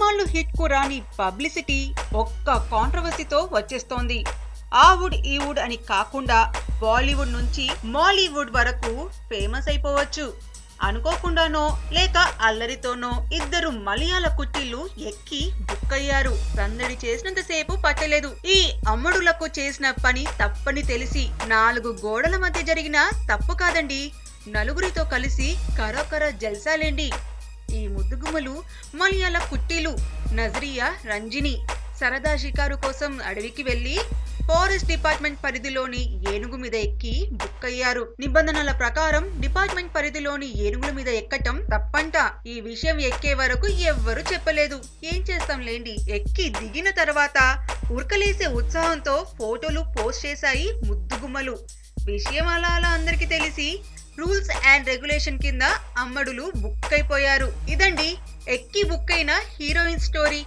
ఇన్నాళ్ళు హిట్ కు రాని పబ్లిసిటీ ఒక్క కాంట్రవర్సీతో వచ్చేస్తోంది. ఆ వుడ్ ఈ వుడ్ అని కాకుండా బాలీవుడ్ నుంచి మాలీవుడ్ వరకు ఫేమస్ అయిపోవచ్చు. అనుకోకుండానో లేక అల్లరితోనో ఇద్దరు మలయాళ కుట్టిళ్లు ఎక్కి బుక్ అయ్యారు. సందడి చేసినంతసేపు పట్టలేదు. ఈ అమ్మడులకు చేసిన పని తప్పని తెలిసి 4 గోడల మధ్య జరిగిన తప్పు కాదండి, నలుగురితో కలిసి కరకర జల్సాలేండి. ఈ ముద్దుగుమ్మలు మలయాళ కుట్టీలు నజరియా, రంజిని సరదా షికారు కోసం అడవికి వెళ్లి ఫారెస్ట్ డిపార్ట్మెంట్ పరిధిలోని ఏనుగు మీద ఎక్కి బుక్ అయ్యారు. నిబంధనల ప్రకారం డిపార్ట్మెంట్ పరిధిలోని ఏనుగుల మీద ఎక్కటం తప్పంట. ఈ విషయం ఎక్కే వరకు ఎవ్వరూ చెప్పలేదు. ఏం చేస్తాంలేండి, ఎక్కి దిగిన తర్వాత ఉరకలేసే ఉత్సాహంతో ఫోటోలు పోస్ట్ చేశాయి ముద్దుగుమ్మలు. విషయం అలా అందరికీ తెలిసి రూల్స్ అండ్ రెగ్యులేషన్ కింద అమ్మడులు బుక్ అయిపోయారు. ఇదండి ఎక్కి బుక్ అయిన హీరోయిన్ స్టోరీ.